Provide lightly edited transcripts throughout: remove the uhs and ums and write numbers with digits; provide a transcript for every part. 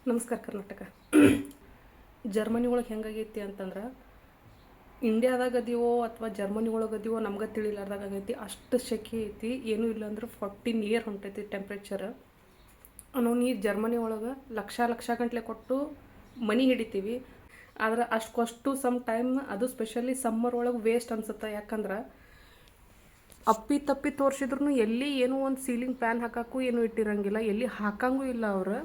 ನಮಸ್ಕಾರ ಕರ್ನಾಟಕ. ಜರ್ಮನಿ ಒಳಗೆ ಹೆಂಗಾಗೈತಿ ಅಂತಂದ್ರೆ, ಇಂಡಿಯಾದಾಗ ಅದೀವೋ ಅಥವಾ ಜರ್ಮನಿ ಒಳಗೆ ಅದೀವೋ ನಮ್ಗೆ ತಿಳಿಲಾರ್ದಾಗ ಆಗೈತಿ. ಅಷ್ಟು ಸೆಕೆ ಐತಿ, ಏನೂ ಇಲ್ಲ ಅಂದ್ರೆ 14 ನಿಯರ್ ಹೊಂಟೈತಿ ಟೆಂಪ್ರೇಚರ್. ನಾವು ನೀರು ಜರ್ಮನಿ ಒಳಗೆ ಲಕ್ಷ ಗಂಟ್ಲೆ ಕೊಟ್ಟು ಮನಿ ಹಿಡಿತೀವಿ. ಆದ್ರೆ ಅಷ್ಟು ಸಮ್ ಟೈಮ್ ಅದು ಸ್ಪೆಷಲಿ ಸಮ್ಮರ್ ಒಳಗೆ ವೇಸ್ಟ್ ಅನ್ಸುತ್ತೆ. ಯಾಕಂದ್ರೆ ಅಪ್ಪಿ ತಪ್ಪಿ ತೋರಿಸಿದ್ರು ಎಲ್ಲಿ ಏನೋ ಒಂದು ಸೀಲಿಂಗ್ ಫ್ಯಾನ್ ಹಾಕೋಕ್ಕೂ ಏನೂ ಇಟ್ಟಿರಂಗಿಲ್ಲ, ಎಲ್ಲಿ ಹಾಕಂಗೂ ಇಲ್ಲ ಅವರು.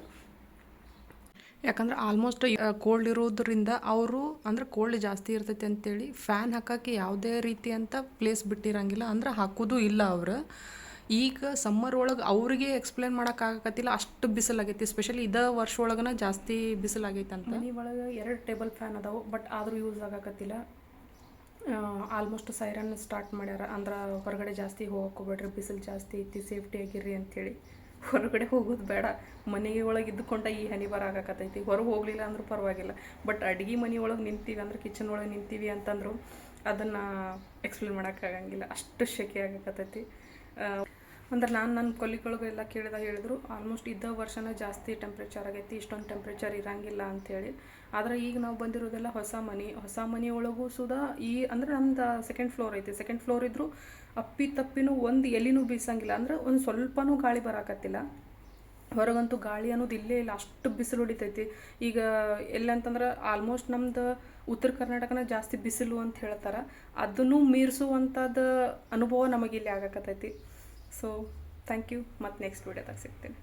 ಯಾಕಂದ್ರೆ ಆಲ್ಮೋಸ್ಟ್ ಕೋಲ್ಡ್ ಇರೋದ್ರಿಂದ ಅವರು ಅಂದ್ರೆ ಕೋಲ್ಡ್ ಜಾಸ್ತಿ ಇರ್ತೈತಿ ಅಂತೇಳಿ ಫ್ಯಾನ್ ಹಾಕೋಕ್ಕೆ ಯಾವುದೇ ರೀತಿ ಅಂತ ಪ್ಲೇಸ್ ಬಿಟ್ಟಿರಂಗಿಲ್ಲ, ಅಂದ್ರೆ ಹಾಕೋದು ಇಲ್ಲ ಅವರು. ಈಗ ಸಮ್ಮರ್ ಒಳಗೆ ಅವ್ರಿಗೆ ಎಕ್ಸ್ಪ್ಲೇನ್ ಮಾಡೋಕ್ಕಾಗತ್ತಿಲ್ಲ, ಅಷ್ಟು ಬಿಸಿಲಾಗೈತಿ. ಸ್ಪೆಷಲಿ ಇದೇ ವರ್ಷ ಒಳಗನ ಜಾಸ್ತಿ ಬಿಸಿಲಾಗೈತೆ ಅಂತ. ಮನೆ ಒಳಗೆ 2 ಟೇಬಲ್ ಫ್ಯಾನ್ ಅದಾವೆ, ಬಟ್ ಆದರೂ ಯೂಸ್ ಆಗಾಕತ್ತಿಲ್ಲ. ಆಲ್ಮೋಸ್ಟ್ ಸೈರನ್ ಸ್ಟಾರ್ಟ್ ಮಾಡ್ಯಾರ, ಅಂದ್ರೆ ಹೊರಗಡೆ ಜಾಸ್ತಿ ಹೋಗಕ್ಕೆ ಹೋಗ್ಬೇಡ್ರಿ, ಬಿಸಿಲು ಜಾಸ್ತಿ ಐತಿ, ಸೇಫ್ಟಿ ಆಗಿರ್ರಿ ಅಂಥೇಳಿ. ಹೊರಗಡೆ ಹೋಗೋದು ಬೇಡ, ಮನೆಗೆ ಒಳಗೆ ಇದ್ದುಕೊಂಡ ಈ ಹನಿ ಬರಾಕತ್ತೈತಿ. ಹೊರಗೆ ಹೋಗಲಿಲ್ಲ ಅಂದ್ರೂ ಪರವಾಗಿಲ್ಲ, ಬಟ್ ಅಡುಗೆ ಮನೆ ಒಳಗೆ ನಿಂತೀವಿ ಅಂದ್ರೆ, ಕಿಚನ್ ಒಳಗೆ ನಿಂತೀವಿ ಅಂತಂದ್ರು ಅದನ್ನು ಎಕ್ಸ್ಪ್ಲೇನ್ ಮಾಡೋಕ್ಕಾಗಂಗಿಲ್ಲ, ಅಷ್ಟು ಸೆಕೆ ಆಗಕತ್ತೈತಿ. ಅಂದ್ರೆ ನಾನು ನನ್ನ ಕೊಲ್ಲಿಗಳಿಗೆಲ್ಲ ಕೇಳಿದಾಗ ಹೇಳಿದ್ರು, ಆಲ್ಮೋಸ್ಟ್ ಇದ್ದ ವರ್ಷನೇ ಜಾಸ್ತಿ ಟೆಂಪ್ರೇಚರ್ ಆಗೈತಿ, ಇಷ್ಟೊಂದು ಟೆಂಪ್ರೇಚರ್ ಇರಂಗಿಲ್ಲ ಅಂಥೇಳಿ. ಆದರೆ ಈಗ ನಾವು ಬಂದಿರೋದೆಲ್ಲ ಹೊಸ ಮನೆ ಒಳಗೂ ಸುದಾ ಅಂದ್ರೆ ನಮ್ದು ಸೆಕೆಂಡ್ ಫ್ಲೋರ್ ಐತಿ. ಸೆಕೆಂಡ್ ಫ್ಲೋರ್ ಇದ್ದರೂ ಅಪ್ಪಿ ತಪ್ಪಿನೂ ಒಂದು ಎಲಿನೂ ಬೀಸಂಗಿಲ್ಲ, ಅಂದ್ರೆ ಒಂದು ಸ್ವಲ್ಪನೂ ಗಾಳಿ ಬರಾಕತ್ತಿಲ್ಲ. ಹೊರಗಂತೂ ಗಾಳಿ ಅನ್ನೋದು ಇಲ್ಲೇ ಇಲ್ಲ, ಅಷ್ಟು ಬಿಸಿಲು ಹೊಡಿತೈತಿ. ಈಗ ಎಲ್ಲಂತಂದ್ರೆ ಆಲ್ಮೋಸ್ಟ್ ನಮ್ದು ಉತ್ತರ ಕರ್ನಾಟಕನ ಜಾಸ್ತಿ ಬಿಸಿಲು ಅಂತ ಹೇಳ್ತಾರೆ, ಅದನ್ನು ಮೀರಿಸುವಂಥದ್ದು ಅನುಭವ ನಮಗಿಲ್ಲಿ ಆಗಕತ್ತೈತಿ. ಸೊ ಥ್ಯಾಂಕ್ ಯು, ಮತ್ತು ನೆಕ್ಸ್ಟ್ ವಿಡಿಯೋದಾಗ ಸಿಗ್ತೀನಿ.